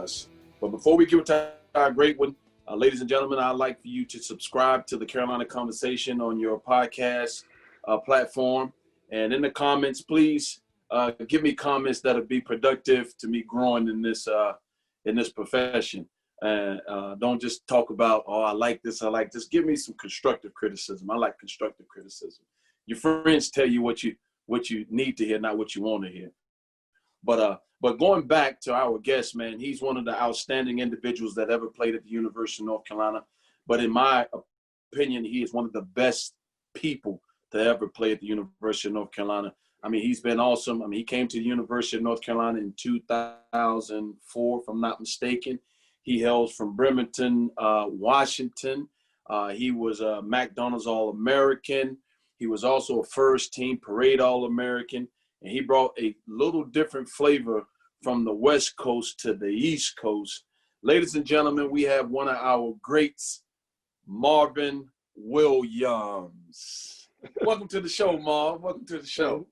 us. But before we get to our great one, ladies and gentlemen, I'd like for you to subscribe to the Carolina Conversation on your podcast platform. And in the comments, please give me comments that'll be productive to me growing in this profession. And don't just talk about, oh, I like this, I like this. Give me some constructive criticism. I like constructive criticism. Your friends tell you what you need to hear, not what you want to hear. But going back to our guest, man, he's one of the outstanding individuals that ever played at the University of North Carolina. But in my opinion, he is one of the best people to ever play at the University of North Carolina. I mean, he's been awesome. I mean, he came to the University of North Carolina in 2004, if I'm not mistaken. He hails from Bremerton, Washington. He was a McDonald's All-American. He was also a first-team parade All-American. And he brought a little different flavor from the West Coast to the East Coast. Ladies and gentlemen, we have one of our greats, Marvin Williams. Welcome to the show, Marv. Welcome to the show.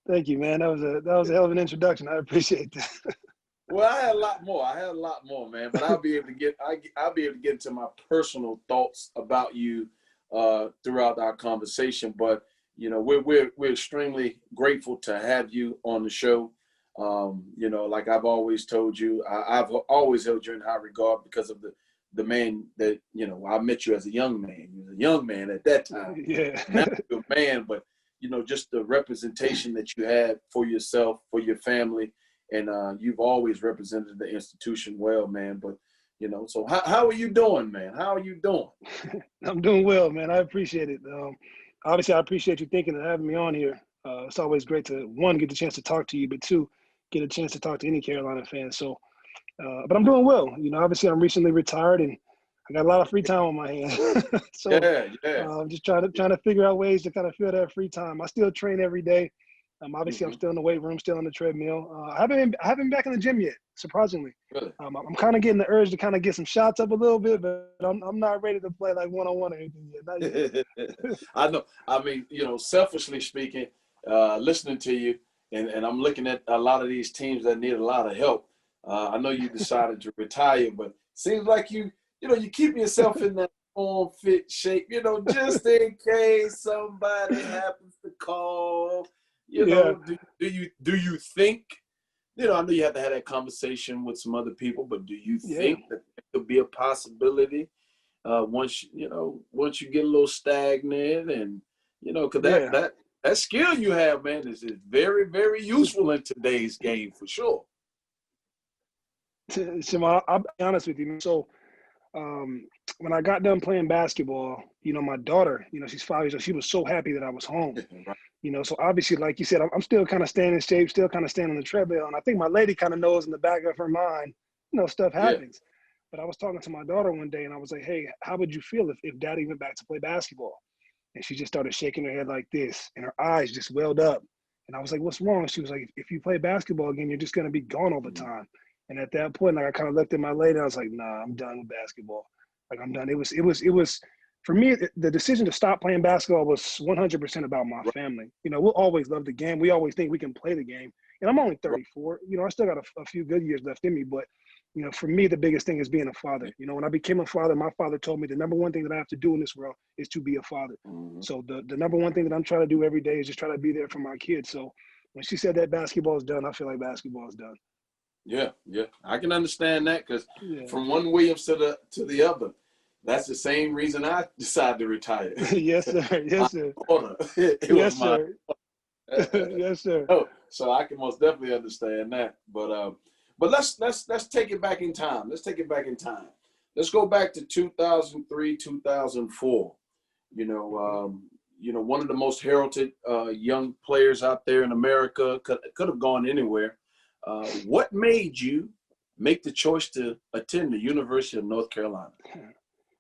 Thank you, man. That was a hell of an introduction. I appreciate that. Well, I had a lot more, man. But I'll be able to get into my personal thoughts about you throughout our conversation. But you know, we're extremely grateful to have you on the show. You know, like I've always told you, I've always held you in high regard because of the man that, you know, I met you as a young man. You was a young man at that time. Yeah. Now you're a man, but, you know, just the representation that you had for yourself, for your family, and you've always represented the institution well, man. But, you know, so how are you doing, man? How are you doing? I'm doing well, man. I appreciate it. Obviously, I appreciate you thinking and having me on here. It's always great to, one, get the chance to talk to you, but two, get a chance to talk to any Carolina fan. So, but I'm doing well. You know, obviously, I'm recently retired and I got a lot of free time on my hands. So, I'm just trying to figure out ways to kind of fill that free time. I still train every day. Obviously, I'm still in the weight room, still on the treadmill. I haven't been back in the gym yet, surprisingly. Really? I'm kind of getting the urge to kind of get some shots up a little bit, but I'm not ready to play like one-on-one or anything yet. Not yet. I know. I mean, you know, selfishly speaking, listening to you, and I'm looking at a lot of these teams that need a lot of help. I know you decided to retire, but seems like you keep yourself in that form, fit shape, you know, just in case somebody happens to call. You know, do you think, you know, I know you have to have that conversation with some other people, but do you think that there could be a possibility once you get a little stagnant and, you know, because that skill you have, man, is very, very useful in today's game for sure. Shema, I'll be honest with you. So when I got done playing basketball, you know, my daughter, you know, she's 5 years old. She was so happy that I was home. Right. You know, so obviously, like you said, I'm still kind of staying in shape, still kind of staying on the treadmill. And I think my lady kind of knows in the back of her mind, you know, stuff happens. Yeah. But I was talking to my daughter one day and I was like, hey, how would you feel if daddy went back to play basketball? And she just started shaking her head like this and her eyes just welled up. And I was like, what's wrong? She was like, if you play basketball again, you're just going to be gone all the time. And at that point, like, I kind of looked at my lady and I was like, nah, I'm done with basketball. Like, I'm done. It was for me, the decision to stop playing basketball was 100% about my family. You know, we'll always love the game. We always think we can play the game. And I'm only 34. You know, I still got a few good years left in me. But, you know, for me, the biggest thing is being a father. You know, when I became a father, my father told me the number one thing that I have to do in this world is to be a father. Mm-hmm. So the number one thing that I'm trying to do every day is just try to be there for my kids. So when she said that basketball is done, I feel like basketball is done. Yeah. I can understand that because from one Williams to the other, that's the same reason I decided to retire. Yes, sir. Yes, sir. Yes, sir. Yes, sir. So I can most definitely understand that. But let's take it back in time. Let's go back to 2003, 2004. You know, one of the most heralded young players out there in America, could have gone anywhere. What made you make the choice to attend the University of North Carolina?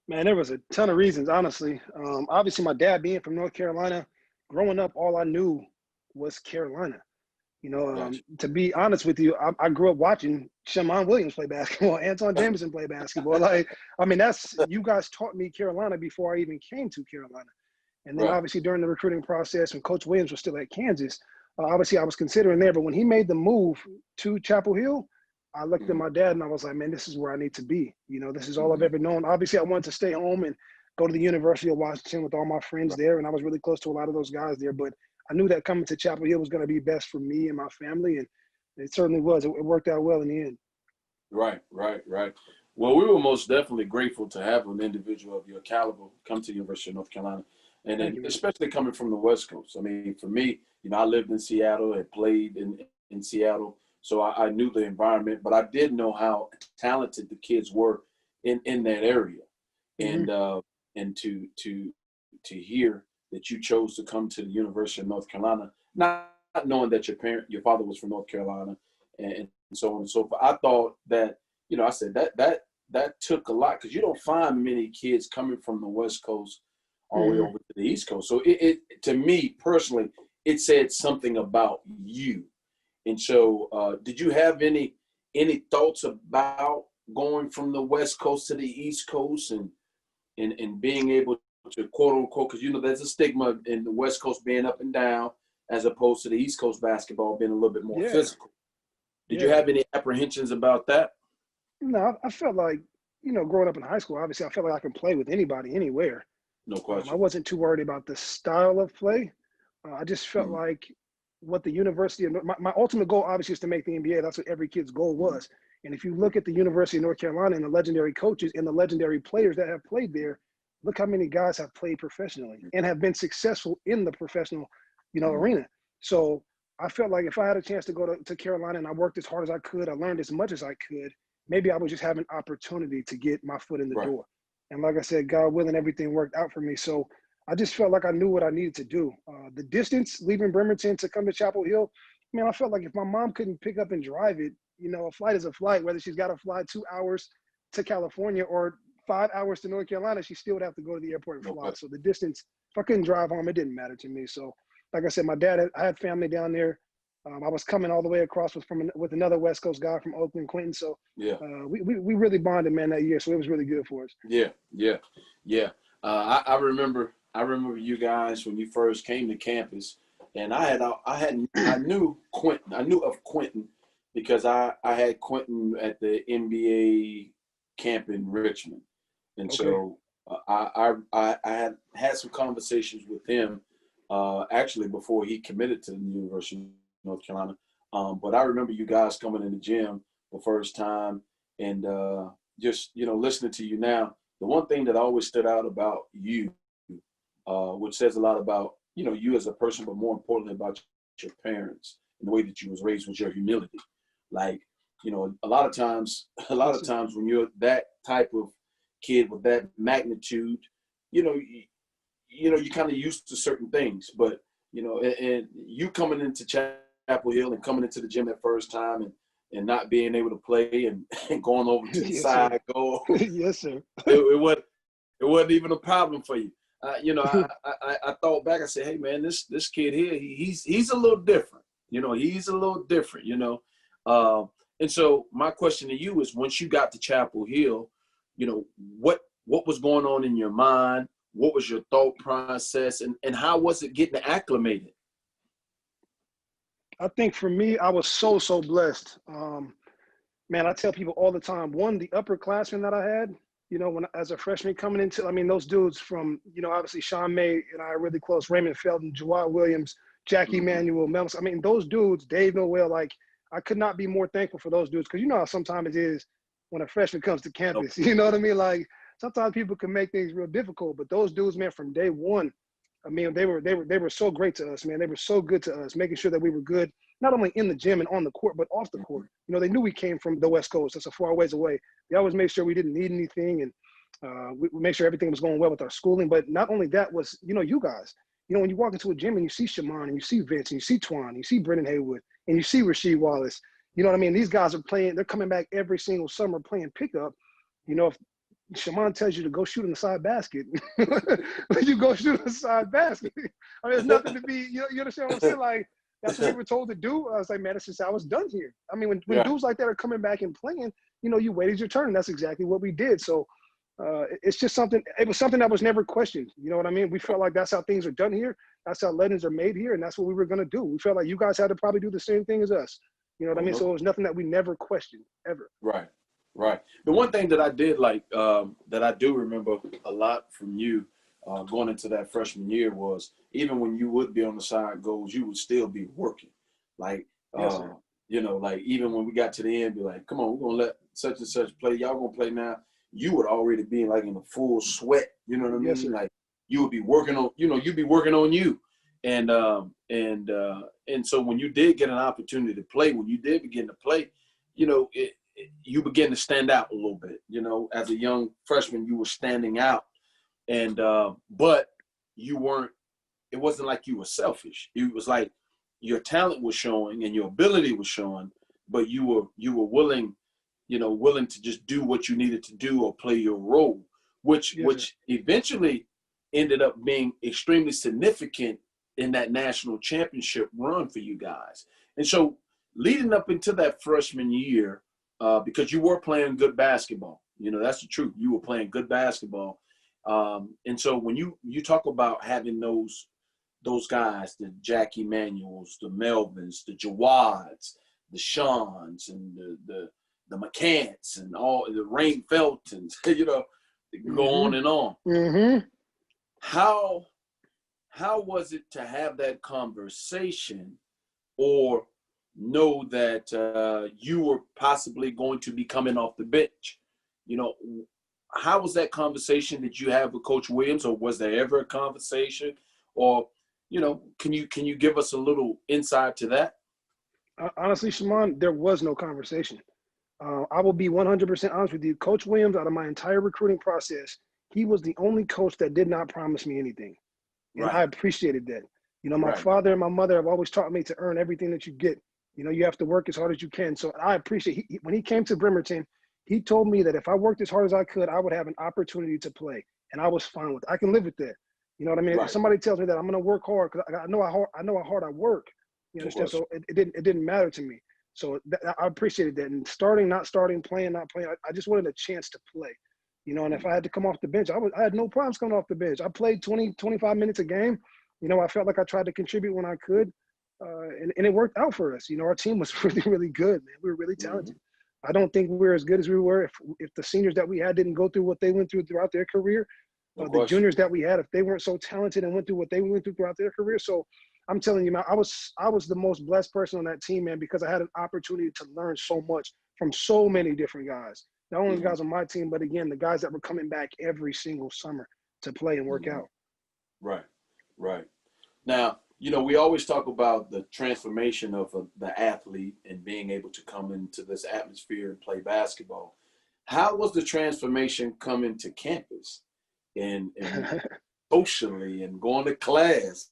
Man, there was a ton of reasons, honestly. Obviously, my dad being from North Carolina, growing up, all I knew was Carolina. You know, Gotcha. To be honest with you, I grew up watching Shammond Williams play basketball, Anton Jameson play basketball. You guys taught me Carolina before I even came to Carolina. And then obviously during the recruiting process, when Coach Williams was still at Kansas, obviously I was considering there. But when he made the move to Chapel Hill, I looked at my dad and I was like, man, this is where I need to be. You know, this is all I've ever known. Obviously, I wanted to stay home and go to the University of Washington with all my friends there. And I was really close to a lot of those guys there. But I knew that coming to Chapel Hill was going to be best for me and my family. And it certainly was. It worked out well in the end. Right, right, right. Well, we were most definitely grateful to have an individual of your caliber come to the University of North Carolina, and Thank then you, man. especially coming from the West Coast. I mean, for me, I lived in Seattle, had played in Seattle, so I knew the environment, but I did know how talented the kids were in that area, Mm-hmm. and to hear that you chose to come to the University of North Carolina, not knowing that your father was from North Carolina, and so on and so forth. I thought that, I said that took a lot, because you don't find many kids coming from the West Coast all the way over to the East Coast. So it to me personally, it said something about you. And so, did you have any thoughts about going from the West Coast to the East Coast, and being able to, quote unquote, because there's a stigma in the West Coast being up and down, as opposed to the East Coast basketball being a little bit more physical. Did you have any apprehensions about that? No, I felt like, growing up in high school, obviously I felt like I could play with anybody, anywhere. No I question. wasn't too worried about the style of play. I just felt like what the University of my ultimate goal, obviously, is to make the NBA. That's what every kid's goal was. And if you look at the University of North Carolina and the legendary coaches and the legendary players that have played there, look how many guys have played professionally and have been successful in the professional, arena. So I felt like if I had a chance to go to Carolina and I worked as hard as I could, I learned as much as I could, maybe I would just have an opportunity to get my foot in the door. And like I said, God willing, everything worked out for me. So I just felt like I knew what I needed to do. The distance, leaving Bremerton to come to Chapel Hill, man, I felt like if my mom couldn't pick up and drive it, a flight is a flight, whether she's got to fly 2 hours to California or 5 hours to North Carolina, she still would have to go to the airport and fly. So the distance, if I couldn't drive home, it didn't matter to me. So like I said, my dad, I had family down there. I was coming all the way across with another West Coast guy from Oakland, Quentin. So we really bonded, man, that year. So it was really good for us. Yeah. I remember you guys when you first came to campus, and I knew Quentin. I knew of Quentin because I had Quentin at the NBA camp in Richmond, and so I had some conversations with him actually before he committed to the University of North Carolina. But I remember you guys coming in the gym the first time, and just listening to you now. The one thing that always stood out about you, which says a lot about you as a person, but more importantly about your parents and the way that you was raised, was your humility. Like, a lot of times when you're that type of kid with that magnitude, you kind of used to certain things, but and you coming into Chapel Hill and coming into the gym that first time and not being able to play and going over to the side goal. Yes, sir. It wasn't even a problem for you. I thought back. I said, "Hey, man, this kid here, he's a little different. He's a little different. And so my question to you is, once you got to Chapel Hill, what was going on in your mind? What was your thought process, and how was it getting acclimated? I think for me, I was so blessed. Man, I tell people all the time, one, the upperclassmen that I had, when as a freshman coming into, those dudes from, obviously Sean May and I are really close, Raymond Felton, Jawad Williams, Jackie Manuel, Melvis. Those dudes, Dave Noel, like, I could not be more thankful for those dudes, because how sometimes it is when a freshman comes to campus. You know what I mean? Like, sometimes people can make things real difficult, but those dudes, man, from day one, they were so great to us, man. They were so good to us, making sure that we were good, not only in the gym and on the court, but off the court. They knew we came from the West Coast. That's a far ways away. They always made sure we didn't need anything, and we made sure everything was going well with our schooling. But not only that was, you guys, when you walk into a gym and you see Shaman and you see Vince and you see Twan, and you see Brendan Haywood and you see Rasheed Wallace, These guys are playing, they're coming back every single summer playing pickup. If Shaman tells you to go shoot in the side basket, you go shoot in the side basket. There's nothing to be, you understand what I'm saying? Like, that's what we were told to do. I was like, man, it's just, I was done here. When dudes like that are coming back and playing, you waited your turn. And that's exactly what we did. So it's just something, it was something that was never questioned. You know what I mean? We felt like that's how things are done here. That's how legends are made here. And that's what we were going to do. We felt like you guys had to probably do the same thing as us. You know what I Oh, mean? no. So it was nothing that we never questioned ever. Right. Right. The one thing that I did like, that I do remember a lot from you going into that freshman year was even when you would be on the side goals, you would still be working. Like, Yes, sir. like even when we got to the end, be like, come on, we're going to let such and such play. Y'all going to play now. You would already be like in a full sweat. You know what I Yes, mean? sir. Like you would be working on, you'd be working on you. And so when you did get an opportunity to play, when you did begin to play, you begin to stand out a little bit. As a young freshman, you were standing out, and but you weren't. It wasn't like you were selfish. It was like your talent was showing and your ability was showing, but you were willing, willing to just do what you needed to do or play your role, which Yes, sir. which eventually ended up being extremely significant in that national championship run for you guys. And so leading up into that freshman year, because you were playing good basketball, that's the truth. You were playing good basketball. And so when you talk about having those guys, the Jackie Manuels, the Melvins, the Jawads, the Shawns, and the McCants, and all the Rain Feltons, go on and on. Mm-hmm. How was it to have that conversation, or know that you were possibly going to be coming off the bench? How was that conversation that you have with Coach Williams, or was there ever a conversation? Or, can you give us a little insight to that? Honestly, Shimon, there was no conversation. I will be 100% honest with you. Coach Williams, out of my entire recruiting process, he was the only coach that did not promise me anything. And Right. I appreciated that. My Right. father and my mother have always taught me to earn everything that you get. You have to work as hard as you can. So I appreciate when he came to Bremerton, he told me that if I worked as hard as I could, I would have an opportunity to play. And I was fine with it. I can live with that. You know what I mean? Right. If somebody tells me that I'm going to work hard, because I know how hard I work, you understand? So it didn't matter to me. So I appreciated that. And not starting, playing, not playing, I just wanted a chance to play. And if I had to come off the bench, I had no problems coming off the bench. I played 20, 25 minutes a game. I felt like I tried to contribute when I could. And it worked out for us. Our team was really, really good, man. We were really talented. Mm-hmm. I don't think we were as good as we were if the seniors that we had didn't go through what they went through throughout their career. The juniors that we had, if they weren't so talented and went through what they went through throughout their career. So I'm telling you, man, I was the most blessed person on that team, man, because I had an opportunity to learn so much from so many different guys. Not only the guys on my team, but again, the guys that were coming back every single summer to play and work out. Right, right. Now, we always talk about the transformation of the athlete and being able to come into this atmosphere and play basketball. How was the transformation coming to campus and socially and going to class?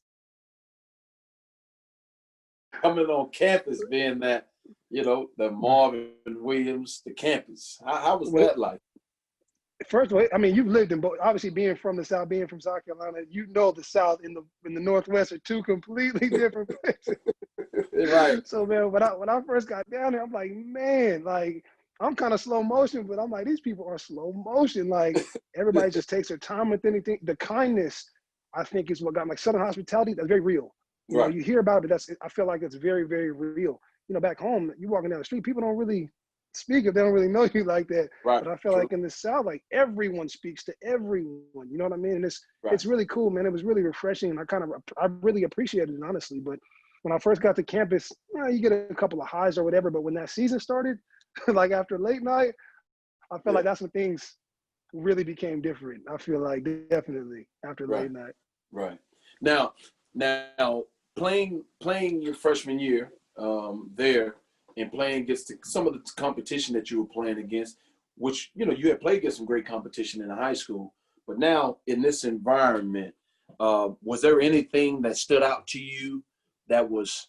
Coming on campus, being that, the Marvin Williams, the campus. How was that like? First of all, I mean, you've lived in both. Obviously, being from the South, being from South Carolina, the South and the Northwest are two completely different places. Right. So, man, when I first got down there, I'm like, man, like I'm kind of slow motion, but I'm like, these people are slow motion. Like everybody just takes their time with anything. The kindness, I think, is what got me. Like Southern hospitality. That's very real. You hear about it. I feel like it's very, very real. Back home, you walking down the street, people don't really speak if they don't really know you like that. Right. But I feel like in the South, like everyone speaks to everyone. You know what I mean? And it's really cool, man. It was really refreshing, and I really appreciated it, honestly. But when I first got to campus, you get a couple of highs or whatever. But when that season started, like after late night, I felt like that's when things really became different. I feel like definitely after late night. Right. Now playing your freshman year there and playing against some of the competition that you were playing against, which, you had played against some great competition in high school, but now in this environment, was there anything that stood out to you that was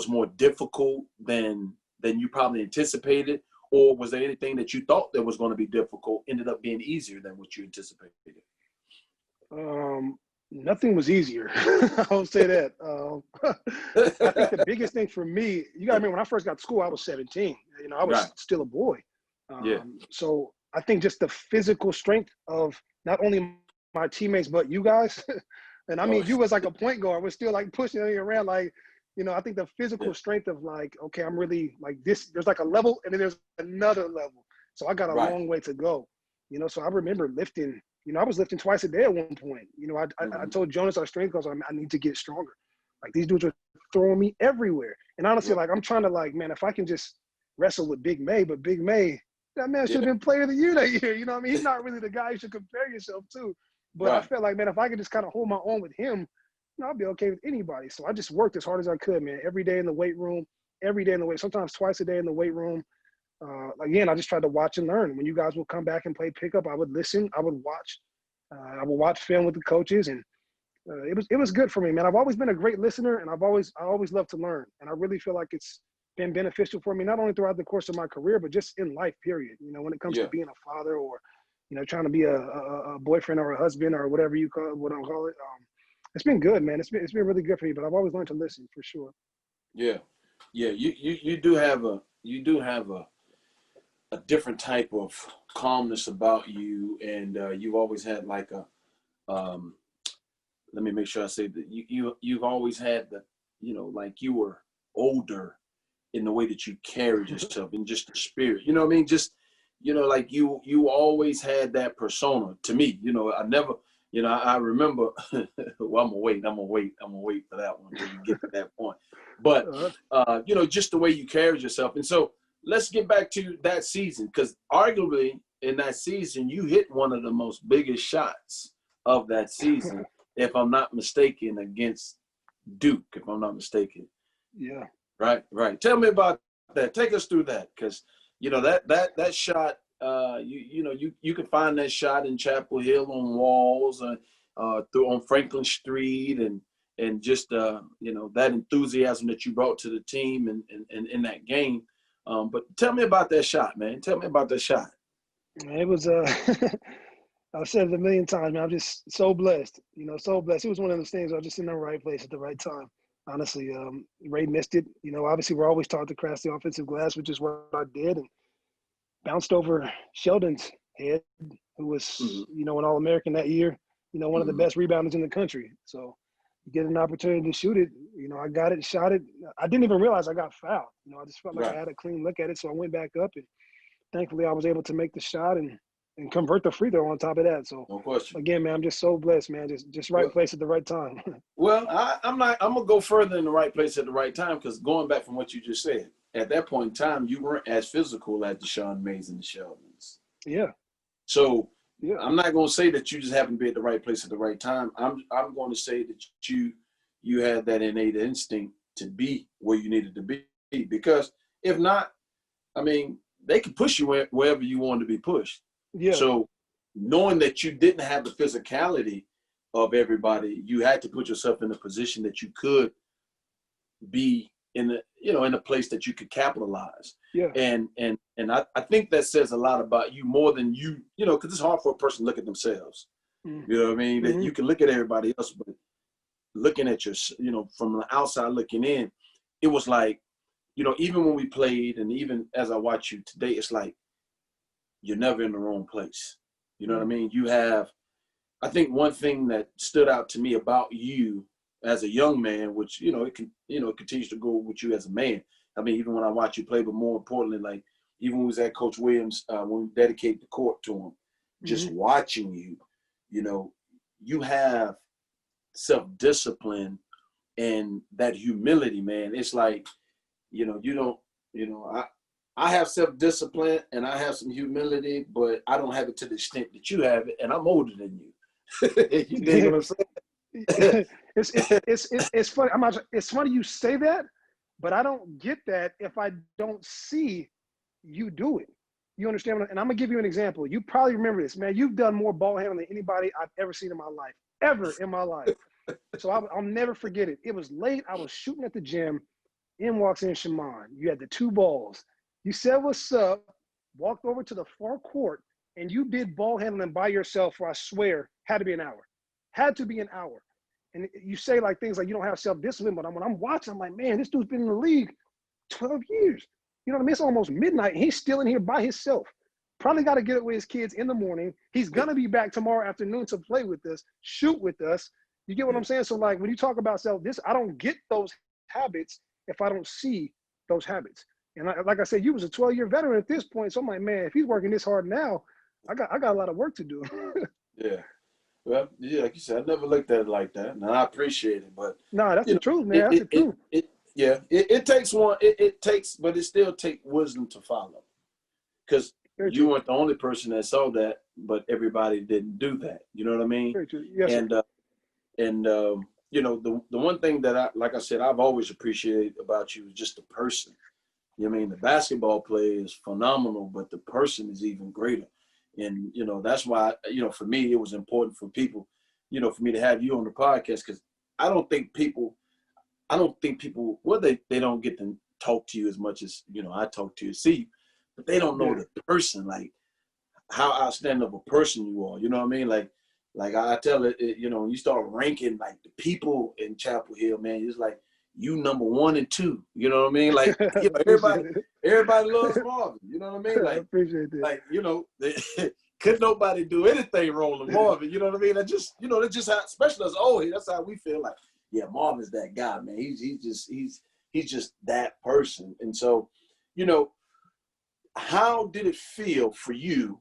more difficult than you probably anticipated? Or was there anything that you thought that was going to be difficult ended up being easier than what you anticipated? Nothing was easier. I won't say that. I think the biggest thing for me, you got to remember, when I first got to school, I was 17. I was still a boy. So I think just the physical strength of not only my teammates, but you guys. And I mean, you was like a point guard. We're still like pushing me around, like, I think the Yeah. physical strength of like, okay, I'm really like this. There's like a level, and then there's another level. So I got a Right. long way to go. So I remember lifting. I was lifting twice a day at one point. I Mhm. told Jonas, our strength coach, I need to get stronger. Like these dudes are throwing me everywhere. And honestly, Right. like I'm trying to like, man, if I can just wrestle with Big May, but Big May, that man should Yeah. have been player of the year that year. You know what I mean? He's not really the guy you should compare yourself to. But I Right. felt like, man, if I could just kind of hold my own with him, I'll be okay with anybody. So I just worked as hard as I could, man. Every day in the weight room, every day in the weight, sometimes twice a day in the weight room. Again, I just tried to watch and learn. When you guys would come back and play pickup, I would listen. I would watch. I would watch film with the coaches, and it was good for me, man. I've always been a great listener, and I always loved to learn, and I really feel like it's been beneficial for me not only throughout the course of my career, but just in life. Period. When it comes to Yeah. being a father or trying to be a boyfriend or a husband or whatever you call it. It's been good, man. It's been really good for me. But I've always learned to listen for sure. Yeah. Yeah. You do have a different type of calmness about you, and you've always had like a let me make sure I say that you've always had the, like you were older in the way that you carried yourself and just the spirit. You know what I mean? Just, like you always had that persona to me. I never, I remember well, I'm gonna wait for that one until we get to that point. But Uh, just the way you carried yourself. And so let's get back to that season, because arguably in that season you hit one of the most biggest shots of that season, if I'm not mistaken, against Duke, if I'm not mistaken. yeah. Right, right. Tell me about that. Take us through that, because that shot. You can find that shot in Chapel Hill on walls, through on Franklin Street, and just that enthusiasm that you brought to the team and in that game. But tell me about that shot, man. Tell me about that shot. It was I've said it a million times, man. I'm just so blessed, so blessed. It was one of those things. I was just in the right place at the right time. Honestly, Ray missed it. Obviously we're always taught to crash the offensive glass, which is what I did, and bounced over Sheldon's head, who was, Mm-hmm. an All-American that year. One of the Mm-hmm. best rebounders in the country. So you get an opportunity to shoot it. I got it, shot it. I didn't even realize I got fouled. I just felt like I Right. had a clean look at it, so I went back up, and thankfully I was able to make the shot and convert the free throw on top of that. So No question. again, man, I'm just so blessed, man. Just right Well, place at the right time. Well, I'm not. I'm gonna go further in the right place at the right time, because going back from what you just said, at that point in time, you weren't as physical as Deshaun Mays and the Sheldons. Yeah, So yeah, I'm not gonna say that you just happened to be at the right place at the right time. I'm going to say that you had that innate instinct to be where you needed to be, because if not, I mean, they could push you wherever you wanted to be pushed. yeah, So knowing that you didn't have the physicality of everybody, you had to put yourself in a position that you could be in a place that you could capitalize. yeah. And I think that says a lot about you, more than because it's hard for a person to look at themselves. Mm-hmm. You know what I mean? That you can look at everybody else, but looking at your, from the outside looking in, it was like, even when we played, and even as I watch you today, it's like you're never in the wrong place. You know what I mean? I think one thing that stood out to me about you as a young man, which it continues to go with you as a man. I mean, even when I watch you play, but more importantly, like even when we was at Coach Williams, when we dedicated the court to him, just watching you, you have self-discipline and that humility, man. It's like, you don't, I have self-discipline and I have some humility, but I don't have it to the extent that you have it, and I'm older than you. You dig what I'm saying? It's funny. It's funny you say that, but I don't get that if I don't see you do it. You understand? And I'm gonna give you an example. You probably remember this, man. You've done more ball handling than anybody I've ever seen in my life, ever in my life. So I'll never forget it. It was late. I was shooting at the gym. In walks in Shaman. You had the two balls. You said what's up, walked over to the far court, and you did ball handling by yourself for, I swear, had to be an hour. Had to be an hour. And you say like things like you don't have self-discipline, but when I'm watching, I'm like, man, this dude's been in the league 12 years. You know what I mean? It's almost midnight. He's still in here by himself. Probably got to get up with his kids in the morning. He's going to be back tomorrow afternoon to play with us, shoot with us. You get what I'm saying? So like when you talk about self-discipline, I don't get those habits if I don't see those habits. And like I said, you was a 12-year veteran at this point. So I'm like, man, if he's working this hard now, I got a lot of work to do. Yeah. Well, yeah, like you said, I never looked at it like that, and I appreciate it. But Nah, that's you the know, truth, man. That's the truth. it takes one. It takes, but it still takes wisdom to follow, because Very you true. weren't the only person that saw that, but everybody didn't do that. You know what I mean? Very true. Yes, sir. And you know, the one thing that like I said, I've always appreciated about you is just the person. You know what I mean? The basketball play is phenomenal, but the person is even greater. And, you know, that's why, you know, for me, it was important for people, you know, for me to have you on the podcast, because I don't think people, well, they don't get to talk to you as much as, you know, I talk to you, see you, but they don't know the person, like how outstanding of a person you are. You know what I mean? Like I tell it, you know, when you start ranking like the people in Chapel Hill, man, it's like you number 1 and 2. You know what I mean? Like, you know, everybody loves Marvin. You know what I mean? I Like, appreciate that. like, you know, could nobody do anything wrong to Marvin? You know what I mean? That just, you know, that's just how, especially us old, that's how we feel. Like, yeah, Marvin's that guy, man. He's just that person. And so, you know, how did it feel for you,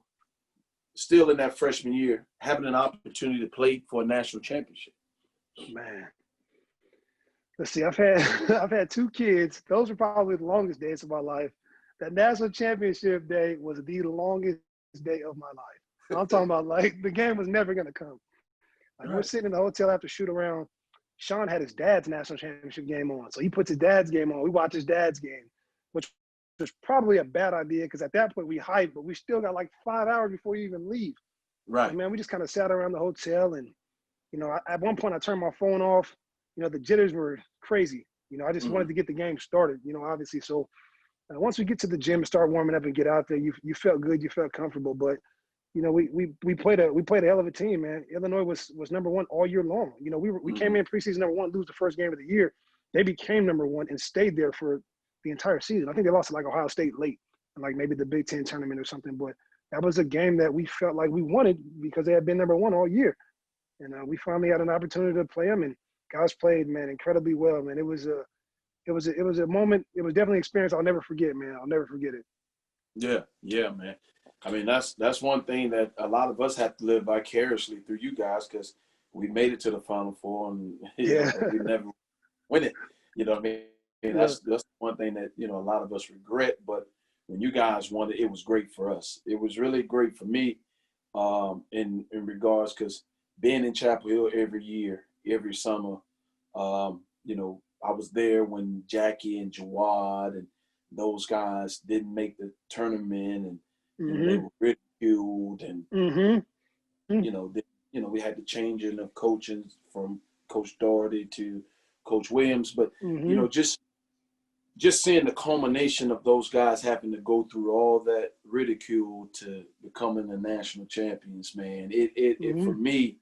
still in that freshman year, having an opportunity to play for a national championship? Man, let's see. I've had 2 kids. Those are probably the longest days of my life. That national championship day was the longest day of my life. I'm talking about, like, the game was never gonna come. Like, we're sitting in the hotel after shoot around. Sean had his dad's national championship game on, so he puts his dad's game on. We watch his dad's game, which was probably a bad idea because at that point we hyped, but we still got like 5 hours before you even leave. Right. So, man, we just kind of sat around the hotel, and you know, at one point I turned my phone off. You know, the jitters were crazy. You know, I just wanted to get the game started. You know, obviously. So once we get to the gym and start warming up and get out there, you felt good, you felt comfortable. But you know, we played a hell of a team, man. Illinois was number 1 all year long. You know, we came in preseason number 1, lose the first game of the year. They became number 1 and stayed there for the entire season. I think they lost to like Ohio State late, and like maybe the Big Ten tournament or something. But that was a game that we felt like we wanted because they had been number 1 all year, and we finally had an opportunity to play them. And guys played, man, incredibly well, man. It was a moment. It was definitely an experience I'll never forget, man. I'll never forget it. Yeah, man. I mean, that's one thing that a lot of us have to live vicariously through you guys, because we made it to the Final Four and you know, we never win it. You know what I mean? And that's one thing that, you know, a lot of us regret. But when you guys won it, it was great for us. It was really great for me in regards, because being in Chapel Hill every year, every summer, you know, I was there when Jackie and Jawad and those guys didn't make the tournament, and you know, they were ridiculed, and you know, we had the changing of coaching from Coach Doherty to Coach Williams, but you know, just seeing the culmination of those guys having to go through all that ridicule to becoming the national champions, man. It for me,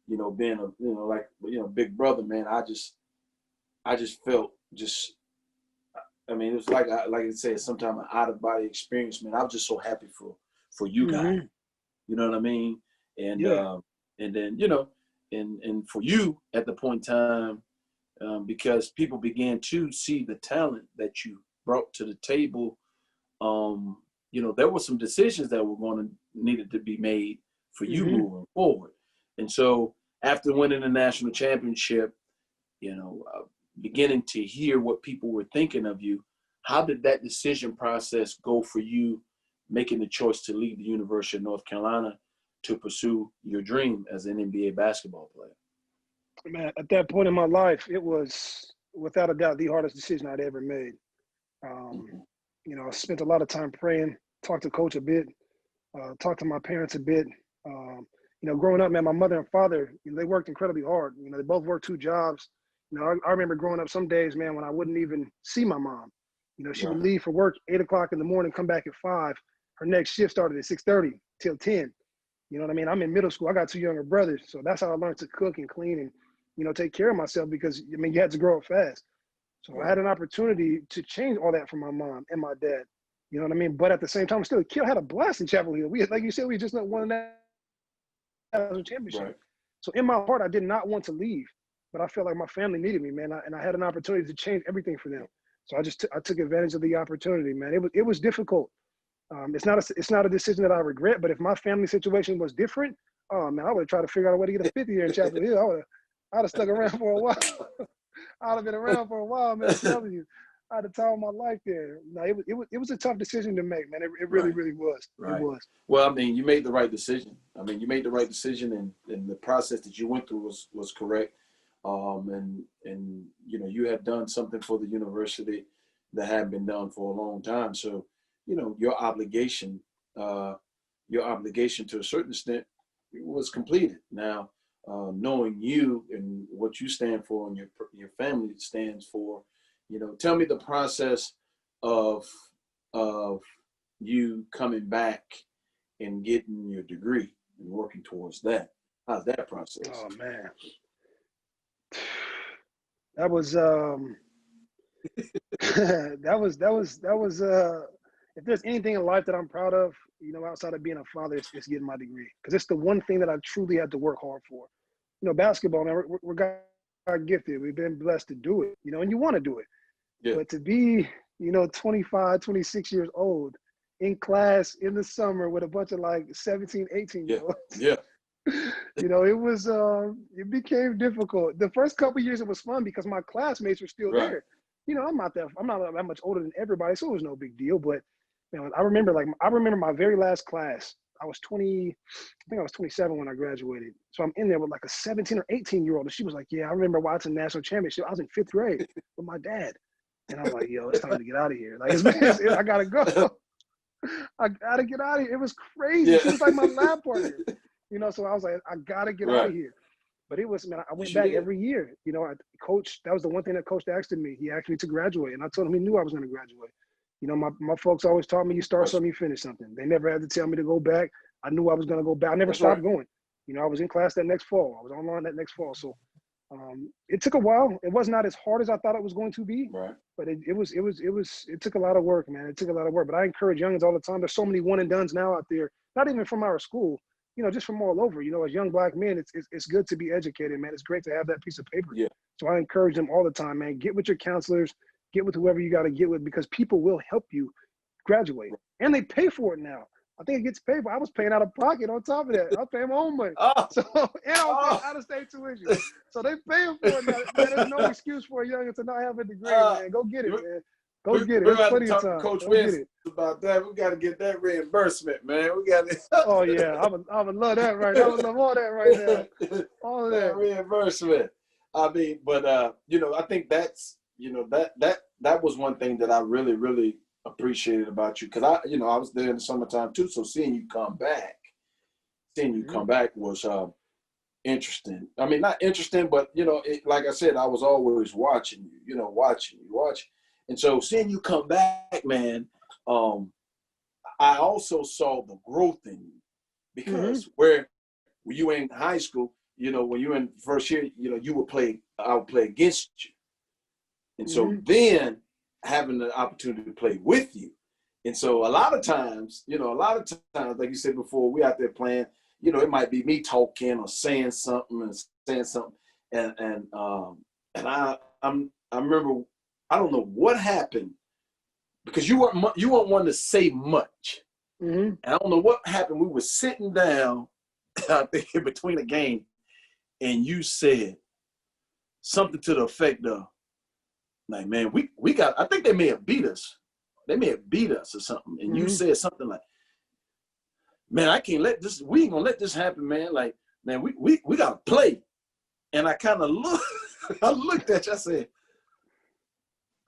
you know, being a, you know, like, you know, big brother, man, I just felt just, I mean, it was like I said, sometimes an out of body experience, man. I was just so happy for you guys. You know what I mean? And and then, you know, and for you at the point in time, because people began to see the talent that you brought to the table. You know, there were some decisions that were needed to be made for you moving forward. And so after winning the national championship, you know, beginning to hear what people were thinking of you, how did that decision process go for you, making the choice to leave the University of North Carolina to pursue your dream as an NBA basketball player? Man, at that point in my life, it was without a doubt the hardest decision I'd ever made. You know, I spent a lot of time praying, talked to Coach a bit, talked to my parents a bit. You know, growing up, man, my mother and father, you know, they worked incredibly hard. You know, they both worked 2 jobs. You know, I remember growing up some days, man, when I wouldn't even see my mom. You know, she would leave for work 8 o'clock in the morning, come back at 5. Her next shift started at 6:30 till 10. You know what I mean? I'm in middle school. I got 2 younger brothers. So that's how I learned to cook and clean and, you know, take care of myself, because, I mean, you had to grow up fast. So I had an opportunity to change all that for my mom and my dad. You know what I mean? But at the same time, still, Kill had a blast in Chapel Hill. We, like you said, we just won that national championship. So in my heart, I did not want to leave. but I felt like my family needed me, man. And I had an opportunity to change everything for them. So I took advantage of the opportunity, man. It was difficult. It's not a decision that I regret, but if my family situation was different, oh man, I would have tried to figure out a way to get a 50 year in Chapel Hill. I'd have stuck around for a while. I'd have been around for a while, man. I'm telling you, I'd have told my life there. No, it was a tough decision to make, man. It really, Right. really was. Right. It was. Well, I mean, you made the right decision. You made the right decision, and the process that you went through was correct. And you know, you had done something for the university that hadn't been done for a long time. So, you know, your obligation to a certain extent was completed. Now, knowing you and what you stand for and your family stands for, you know, tell me the process of you coming back and getting your degree and working towards that. How's that process? Oh man, that was that was if there's anything in life that I'm proud of, you know, outside of being a father, it's getting my degree, because it's the one thing that I truly had to work hard for. You know, basketball, man, we're God gifted. We've been blessed to do it, you know, and you want to do it. Yeah. But to be, you know, 25, 26 years old in class in the summer with a bunch of like 17, 18 year olds. Yeah. You know, it became difficult. The first couple of years it was fun because my classmates were still Right. there. You know, I'm not that much older than everybody, so it was no big deal. But you know, I remember my very last class. I was 20, I think I was 27 when I graduated. So I'm in there with like a 17 or 18 year old, and she was like, "Yeah, I remember watching national championship. I was in 5th grade with my dad." And I'm like, "Yo, it's time to get out of here. Like, I gotta go. I gotta get out of here." It was crazy. Yeah. She was like my lab partner. You know, so I was like, I gotta get out of here. But it was, man, I went back every year. You know, Coach, that was the one thing that Coach asked of me. He asked me to graduate, and I told him he knew I was going to graduate. You know, my folks always taught me, you start something, you finish something. They never had to tell me to go back. I knew I was going to go back. I never stopped going. You know, I was in class that next fall. I was online that next fall. So it took a while. It was not as hard as I thought it was going to be. Right. But it took a lot of work, man. It took a lot of work. But I encourage youngins all the time. There's so many one and dones now out there, not even from our school, you know, just from all over. You know, as young Black men, it's good to be educated, man. It's great to have that piece of paper. Yeah. So I encourage them all the time, man. Get with your counselors, get with whoever you got to get with, because people will help you graduate, and they pay for it now. I think it gets paid for. I was paying out of pocket on top of that. I was paying my own money. So, and I was paying out-of-state tuition. So they paying for it now. Man, there's no excuse for a youngin to not have a degree, man. Go get it, man. Go get it. There's plenty of time. Coach Winston about that. We got to get that reimbursement, man. We got to. Oh yeah, I would love that right now. I would love all that right now. All of that reimbursement. I mean, but you know, I think that's, you know, that was one thing that I really, really appreciated about you, because I was there in the summertime too. So seeing you come back was interesting. I mean, not interesting, but you know, like I said, I was always watching you. You know, watching. And so seeing you come back, man, I also saw the growth in you, because where you were in high school, you know, when you were in first year, you know, I would play against you. And so then having the opportunity to play with you. And so a lot of times, like you said before, we out there playing, you know, it might be me talking or saying something. And I remember, I don't know what happened, because you weren't one to say much. And I don't know what happened. We were sitting down, I think, in between a game, and you said something to the effect of, like, man, we got, I think they may have beat us. They may have beat us or something. And you said something like, man, we ain't gonna let this happen, man. Like, man, we gotta play. And I kind of looked at you, I said,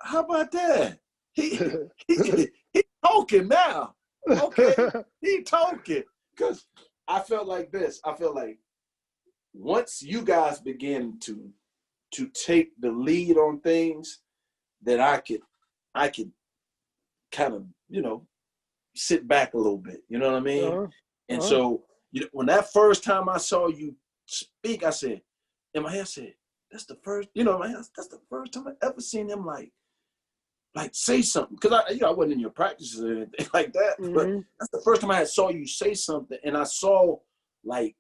how about that? He talking now. Okay, he talking. Because I felt like this. I felt like once you guys begin to take the lead on things, that I could kind of, you know, sit back a little bit. You know what I mean? And so, you know, when that first time I saw you speak, I said, in my head, I said, that's the first, you know, that's the first time I ever seen him like say something. Because I wasn't in your practices or anything like that. But that's the first time I saw you say something, and I saw I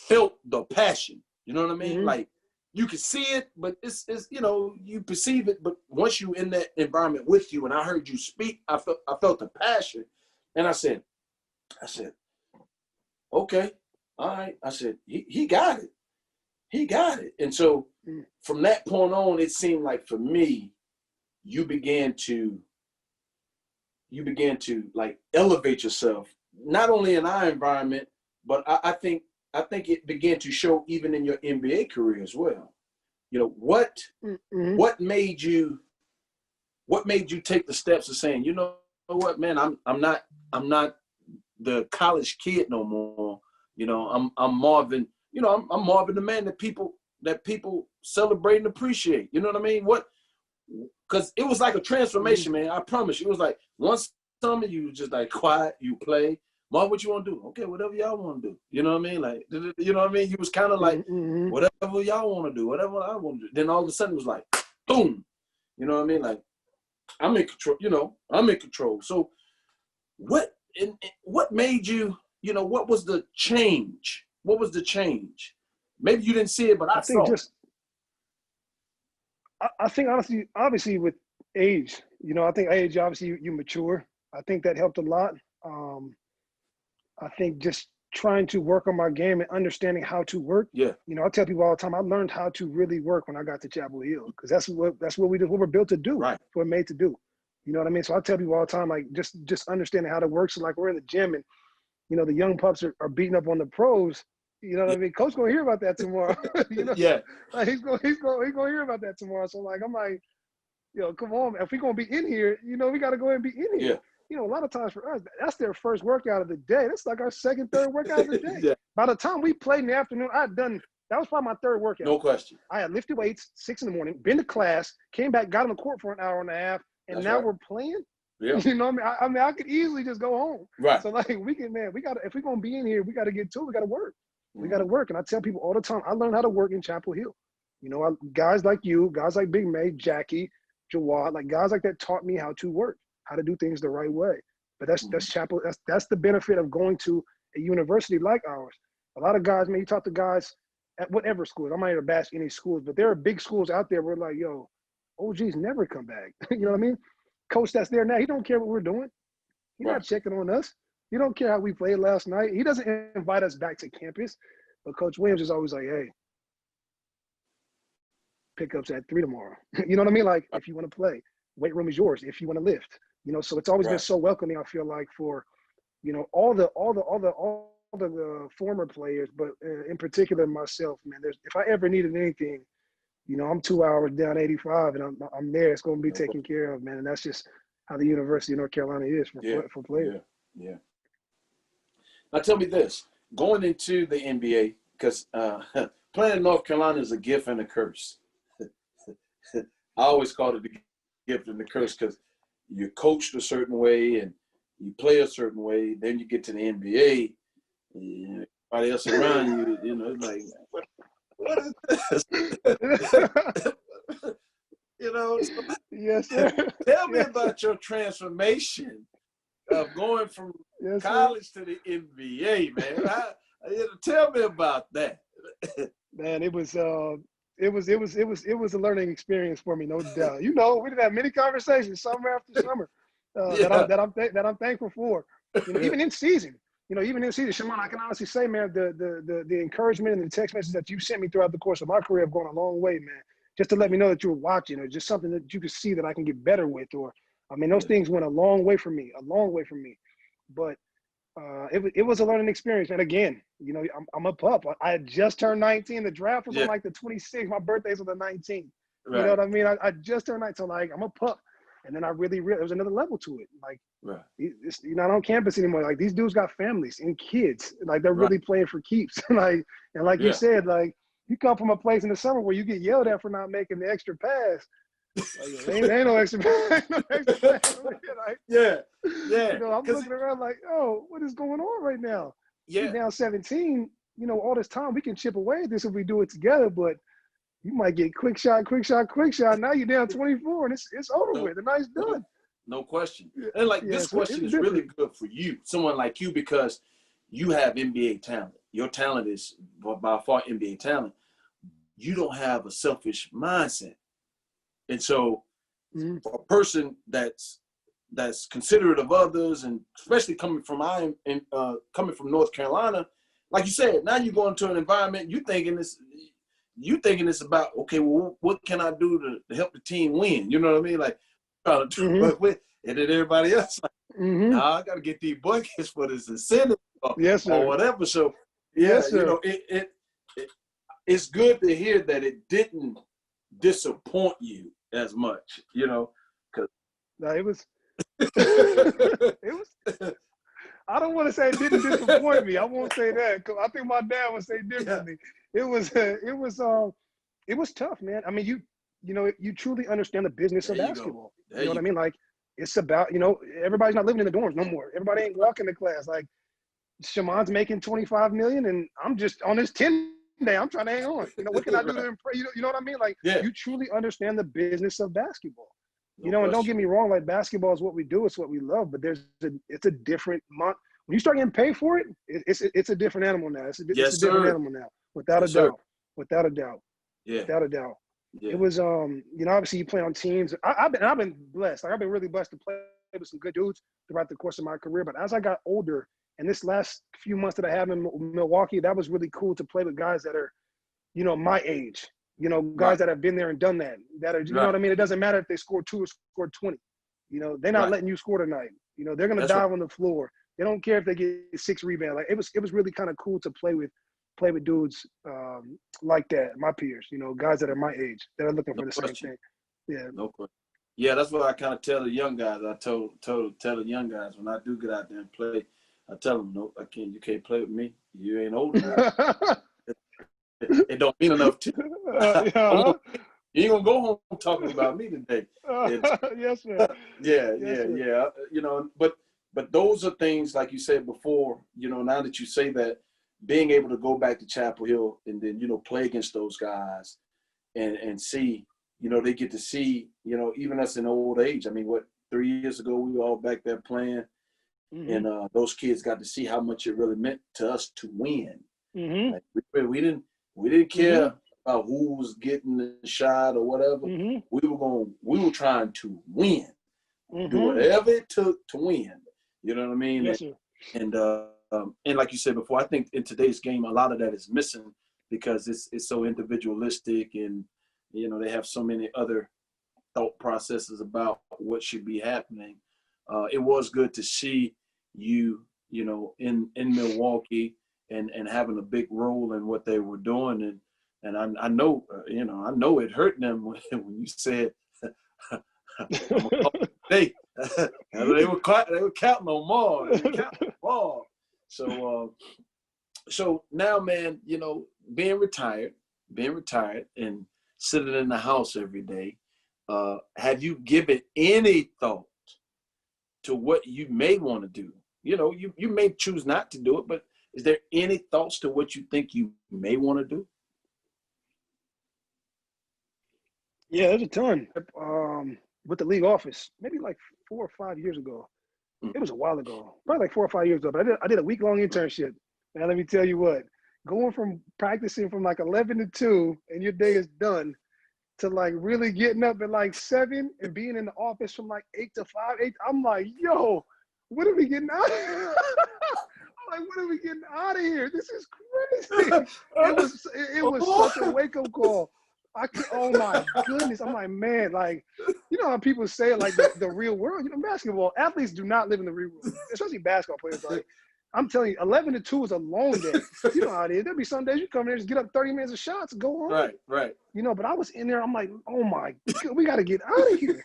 felt the passion. You know what I mean? Mm-hmm. Like you can see it, but it's you know, you perceive it, but once you in that environment with you, and I heard you speak, I felt the passion, and I said, okay, all right. I said, he got it. He got it. And so from that point on, it seemed like for me, you began to like elevate yourself, not only in our environment, but I think it began to show even in your NBA career as well. You know, what made you take the steps of saying, you know what, man, I'm not the college kid no more. You know, I'm Marvin. You know, I'm Marvin, the man that people celebrate and appreciate. You know what I mean? Because it was like a transformation, man. I promise you. It was like one summer you just like quiet, you play. Marvin, what you want to do? Okay, whatever y'all want to do. You know what I mean? Like, you know what I mean? He was kind of like, whatever y'all want to do, whatever I want to do. Then all of a sudden it was like, boom. You know what I mean? Like, I'm in control. You know, I'm in control. So what made you, you know, what was the change? What was the change? Maybe you didn't see it, but I saw it. I think honestly, obviously with age, you know, I think age, obviously you mature. I think that helped a lot. I think just trying to work on my game and understanding how to work. Yeah. You know, I tell people all the time, I learned how to really work when I got to Chapel Hill, because that's what we're built to do. Right. That's what we're made to do. You know what I mean? So I tell people all the time, like just understanding how to work. So like we're in the gym and, you know, the young pups are beating up on the pros. You know what I mean? Coach gonna hear about that tomorrow. You know? Yeah. Like he's gonna hear about that tomorrow. So like I'm like, you know, come on, if we're gonna be in here, you know, we gotta go ahead and be in here. Yeah. You know, a lot of times for us, that's their first workout of the day. That's like our second, third workout of the day. Yeah. By the time we played in the afternoon, that was probably my third workout. No question. I had lifted weights 6 in.the, been to class, came back, got on the court for an hour and a half, and That's now right. we're playing. Yeah. You know what I mean? I could easily just go home. Right. So like if we're gonna be in here, we gotta get to it, we gotta work. We gotta work. And I tell people all the time, I learned how to work in Chapel Hill. You know, guys like you, guys like Big May, Jackie, Jawad, like guys like that taught me how to work, how to do things the right way. But that's Chapel, that's the benefit of going to a university like ours. A lot of guys, man, you talk to guys at whatever schools, I'm not here to bash any schools, but there are big schools out there where like, yo, OGs never come back. You know what I mean? Coach that's there now, he don't care what we're doing. He's not checking on us. He don't care how we played last night. He doesn't invite us back to campus. But Coach Williams is always like, hey, pickups at 3 tomorrow. You know what I mean? Like, if you want to play, weight room is yours. If you want to lift, you know. So it's always been so welcoming. I feel like for, you know, all the former players, but in particular myself, man. If I ever needed anything, you know, I'm 2 hours down 85, and I'm there. It's going to be taken care of, man. And that's just how the University of North Carolina is for players. Yeah. Now tell me this: going into the NBA, because playing in North Carolina is a gift and a curse. I always call it the gift and the curse because you're coached a certain way and you play a certain way. Then you get to the NBA, and everybody else around you, you know, it's like, what is this? You know, so yes, sir. Tell me about your transformation of going from college to the NBA, man. Tell me about that. Man, it was a learning experience for me, no doubt. You know, we did have many conversations summer after summer that I'm thankful for. You know, even in season. Shimon, I can honestly say, man, the encouragement and the text messages that you sent me throughout the course of my career have gone a long way, man. Just to let me know that you were watching, or just something that you could see that I can get better with, or I mean, those things went a long way for me. But it was a learning experience. And again, you know, I'm a pup. I had just turned 19. The draft was on like the 26th. My birthday's on the 19th. Right. You know what I mean? I just turned 19. So like, I'm a pup. And then I really there was another level to it. Like, you're not on campus anymore. Like, these dudes got families and kids. Like, they're really playing for keeps. Like you said, like, you come from a place in the summer where you get yelled at for not making the extra pass. Like, ain't no extra pass. Like, yeah. You know, I'm looking around like, oh, what is going on right now? Yeah. You're down 17. You know, all this time we can chip away at this if we do it together, but you might get quick shot. Now you're down 24, and it's over with. The night's done. No question. And like this question is really good for you, someone like you, because you have NBA talent. Your talent is by far NBA talent. you don't have a selfish mindset. And so Mm-hmm. a person that's considerate of others, and especially coming from North Carolina, like you said, now you go into an environment, you thinking it's about, okay, well, what can I do to help the team win? You know what I mean? Like, trying to do it with, and then everybody else like, nah, I got to get these buckets for this incentive or whatever. So yeah, yes, sir. It's good to hear that it didn't disappoint you as much, because No, it was. It was. I don't want to say it didn't disappoint me. I won't say that, 'cause I think my dad would say differently. Yeah. It was tough, man. I mean, you truly understand the business of basketball. You know what I mean? Like, it's about, everybody's not living in the dorms no more. Everybody ain't walking to class. Like, Shamon's making $25 million, and I'm just on this 10 day. I'm trying to hang on. What can I do to impress? You know what I mean? Like, you truly understand the business of basketball. And don't get me wrong, like, basketball is what we do, it's what we love, but it's a different month. When you start getting paid for it, it's a different animal now. It's a different animal now, without a doubt. Without a doubt. Yeah. Without a doubt. Yeah. It was obviously you play on teams. I've been blessed. Like, I've been really blessed to play with some good dudes throughout the course of my career. But as I got older, and this last few months that I have in Milwaukee, that was really cool to play with guys that are, my age. Guys that have been there and done that. That are, you know what I mean? It doesn't matter if they scored 2 or scored 20. They're not letting you score tonight. They're gonna dive on the floor. They don't care if they get 6 rebounds. Like, it was really kind of cool to play with dudes like that, my peers. Guys that are my age that are looking for the same thing. Yeah. No question. Yeah, that's what I kind of tell the young guys. I tell the young guys when I do get out there and play, I tell them, no, I can't. You can't play with me. You ain't old enough. It don't mean enough to you. You ain't gonna go home talking about me today. Yes, sir. Yeah. But those are things, like you said before. Now that you say that, being able to go back to Chapel Hill and then play against those guys, and see, they get to see, even us in old age. I mean, 3 years ago we were all back there playing, and those kids got to see how much it really meant to us to win. Like, we didn't care about who was getting the shot or whatever. We were trying to win, do whatever it took to win. You know what I mean? Yes, sir. And like you said before, I think in today's game a lot of that is missing because it's so individualistic, and they have so many other thought processes about what should be happening. It was good to see you, in Milwaukee and having a big role in what they were doing, and I know, I know it hurt them when you said, "Hey, they were counting on more. They were counting on more." So now, man, being retired and sitting in the house every day, have you given any thought to what you may want to do? You may choose not to do it, but is there any thoughts to what you think you may want to do? Yeah, there's a ton. With the league office, maybe like 4 or 5 years ago. It was a while ago, probably like 4 or 5 years ago. But I did a week-long internship. And let me tell you what, going from practicing from like 11 to 2 and your day is done, to like really getting up at like 7 and being in the office from like 8 to 5, 8. I'm like, yo, what are we getting out of here? I'm like, what are we getting out of here? This is crazy. It was such a wake-up call. Oh my goodness. I'm like, man, like, how people say it, like the real world, basketball athletes do not live in the real world, especially basketball players. Like, I'm telling you, 11 to 2 is a long day. You know how it is. There'll be some days you come in there, just get up 30 minutes of shots, and go home. Right. But I was in there, I'm like, oh my God, we got to get out of here.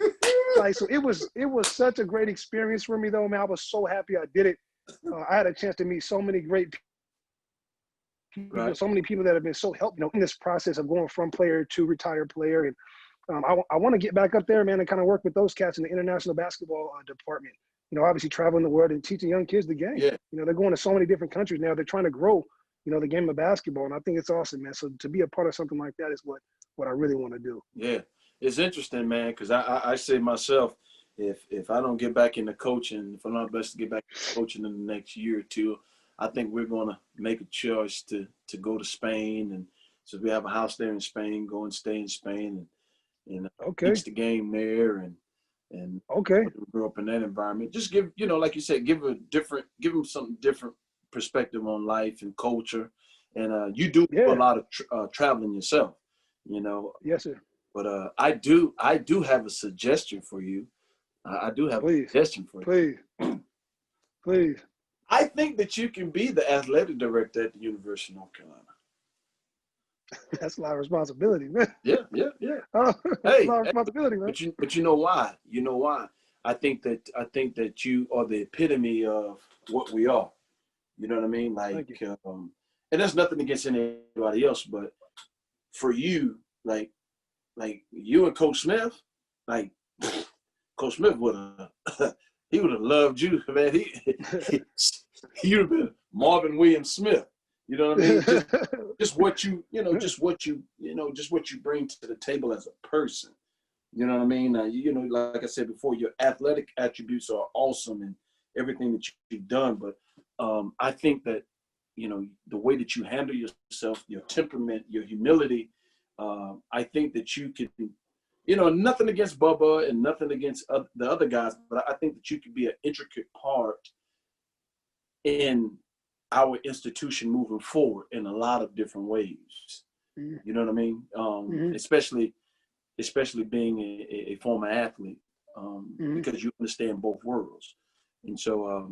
Like, so it was such a great experience for me, though, man. I was so happy I did it. I had a chance to meet so many great people, so many people that have been so helpful, in this process of going from player to retired player. And I want to get back up there, man, and kind of work with those cats in the international basketball department. Obviously traveling the world and teaching young kids the game. Yeah. They're going to so many different countries now. They're trying to grow, the game of basketball. And I think it's awesome, man. So to be a part of something like that is what I really want to do. Yeah. It's interesting, man, because I say myself, if I don't get back into coaching, if I'm not blessed to get back into coaching in the next year or two, I think we're going to make a choice to go to Spain and So we have a house there in Spain. Go and stay in Spain and Okay. teach the game there and Okay. grew up in that environment. Just give, you know, like you said, give them something different perspective on life and culture. And you do a lot of traveling yourself, you know. Yes, sir. But I do have a suggestion for you. I do have a suggestion for you. Please. I think that you can be the athletic director at the University of North Carolina. That's a lot of responsibility, man. Yeah. Oh, that's a lot of responsibility, man. But you know why? You know why? I think that you are the epitome of what we are. You know what I mean? Like, and that's nothing against anybody else, but for you, like you and Coach Smith, like Coach Smith would have, he would have loved you, man. You'd have been Marvin Williams Smith. You know what I mean? Just what you bring to the table as a person. You know what I mean? You know, like I said before, your athletic attributes are awesome and everything that you've done. But I think that, you know, the way that you handle yourself, your temperament, your humility, I think that you could, you know, nothing against Bubba and nothing against the other guys, but I think that you could be an intricate part in our institution moving forward in a lot of different ways. Mm-hmm. You know what I mean? Especially being a former athlete, because you understand both worlds. And so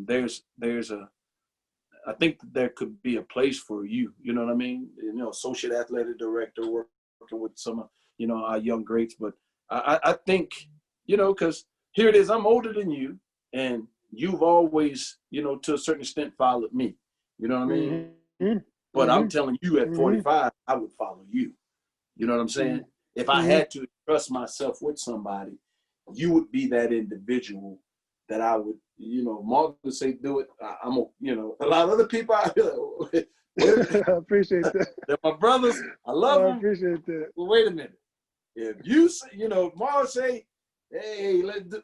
I think that there could be a place for you. You know what I mean? You know, associate athletic director, working with some of, you know, our young greats. But I think, you know, because here it is, I'm older than you, and you've always, you know, to a certain extent followed me. You know what I mean? Mm-hmm. But I'm telling you, at 45, I would follow you. You know what I'm saying? If I had to trust myself with somebody, you would be that individual that I would, you know, Marvin would say, do it. You know, a lot of other people out here. I appreciate that. They're my brothers. I love them. I appreciate that. Well, wait a minute. If you say, you know, Marvin say, hey, let's do,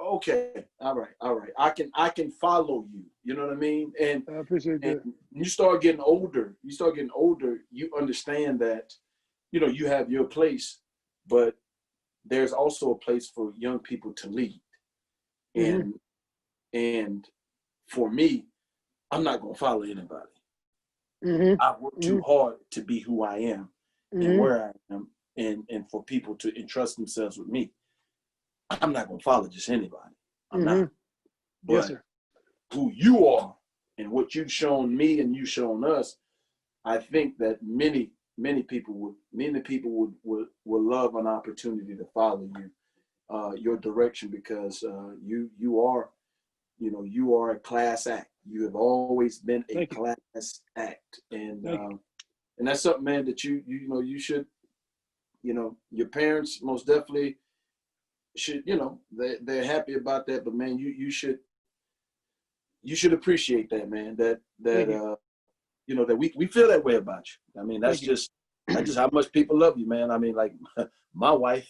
okay, all right. I can follow you. You know what I mean? And I appreciate that. You start getting older. You understand that, you know, you have your place, but there's also a place for young people to lead. And for me, I'm not gonna follow anybody. I work too hard to be who I am and where I am, and for people to entrust themselves with me. I'm not gonna follow just anybody. I'm not. But yes, sir. Who you are and what you've shown me and you've shown us, I think that many people would love an opportunity to follow you, your direction, because you are, you know, you are a class act. You have always been a class act, and that's something, man, that you know, you should, you know, your parents most definitely should, you know, they're happy about that, but man, you should appreciate that, man, that you know, that we feel that way about you. I mean, that's just how much people love you, man. I mean, like my wife,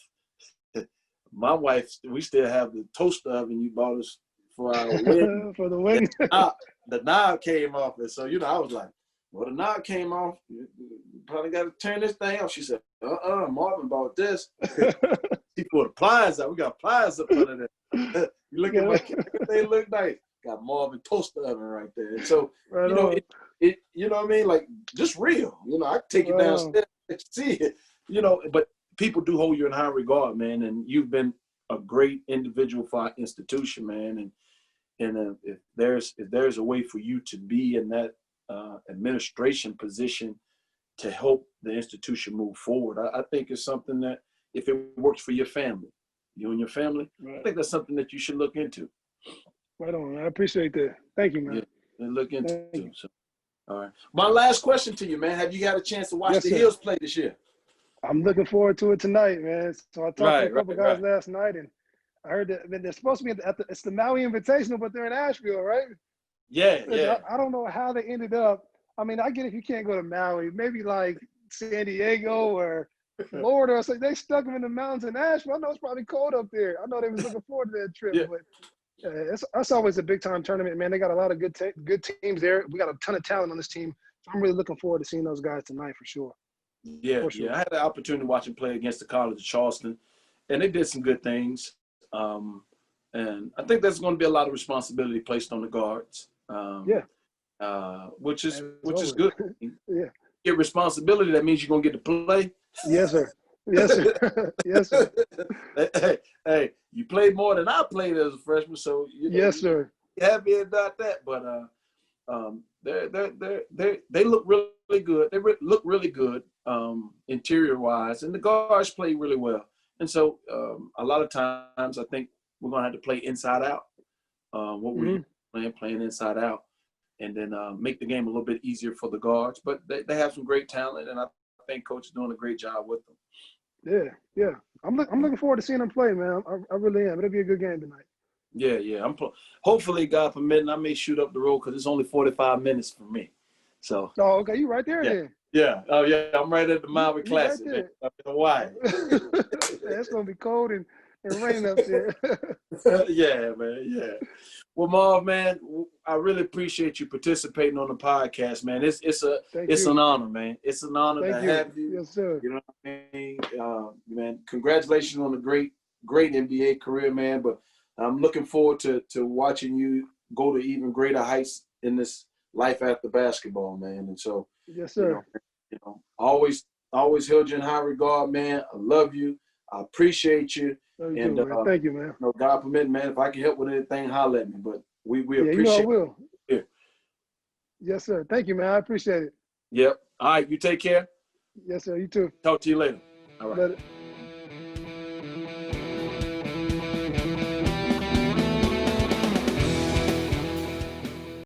we still have the toaster oven you bought us for our wedding. For the wedding. The knob came off, and so, you know, I was like, well, the knob came off. You probably got to turn this thing off. She said, Marvin bought this. He put appliances out. We got appliances up under there. You look at my kids, they look nice. Got Marvin toaster oven right there. And so, you know, it you know what I mean? Like, just real. You know, I take you downstairs and see it. You know, but people do hold you in high regard, man. And you've been a great individual for our institution, man. And if there's a way for you to be in that administration position to help the institution move forward, I think it's something that, if it works for your family, you and your family, I think that's something that you should look into. Right on. I appreciate that. Thank you, man. Yeah, and look into it. So, all right. My last question to you, man. Have you got a chance to watch the Heels play this year? I'm looking forward to it tonight, man. So I talked to a couple guys last night, and I heard that they're supposed to be it's the Maui Invitational, but they're in Asheville, right? Yeah. I don't know how they ended up. I mean, I get if you can't go to Maui, maybe like San Diego or Florida or something. They stuck them in the mountains in Asheville. I know it's probably cold up there. I know they was looking forward to that trip, but that's always a big time tournament, man. They got a lot of good teams there. We got a ton of talent on this team. So I'm really looking forward to seeing those guys tonight for sure. Yeah, for sure. yeah. I had the opportunity to watch him play against the College of Charleston, and they did some good things. And I think there's going to be a lot of responsibility placed on the guards. Yeah, Which is as always. good. Yeah. Get responsibility. That means you're going to get to play. Yes, sir. Yes, sir. Yes, sir. Hey, you played more than I played as a freshman, so Yes, sir. you're happy about that. But they look really good. They look really good interior wise, and the guards play really well. And so a lot of times I think we're gonna have to play inside out. What we playing inside out, and then make the game a little bit easier for the guards. But they have some great talent, and I think coach is doing a great job with them. Yeah, yeah. I'm looking forward to seeing them play, man. I really am. It'll be a good game tonight. Yeah, yeah. Hopefully, God permitting, I may shoot up the road because it's only 45 minutes for me. So. Oh, okay. You right there Yeah. then. Yeah. Oh, yeah. I'm right at the Maui Classic. Right Up in Hawaii. It's gonna be cold and rain up there. Yeah, man. Yeah. Well, Marv, man, I really appreciate you participating on the podcast, man. It's an honor, man. It's an honor to have you. Yes, sir. You know what I mean? Man, congratulations on a great NBA career, man. But I'm looking forward to watching you go to even greater heights in this life after basketball, man. And so, yes, sir. Always held you in high regard, man. I love you. I appreciate you. And thank you, man. God permitting, man. If I can help with anything, holler at me. But we appreciate. You know I will. Yeah. Yes, sir. Thank you, man. I appreciate it. Yep. All right. You take care. Yes, sir. You too. Talk to you later. All right. Later.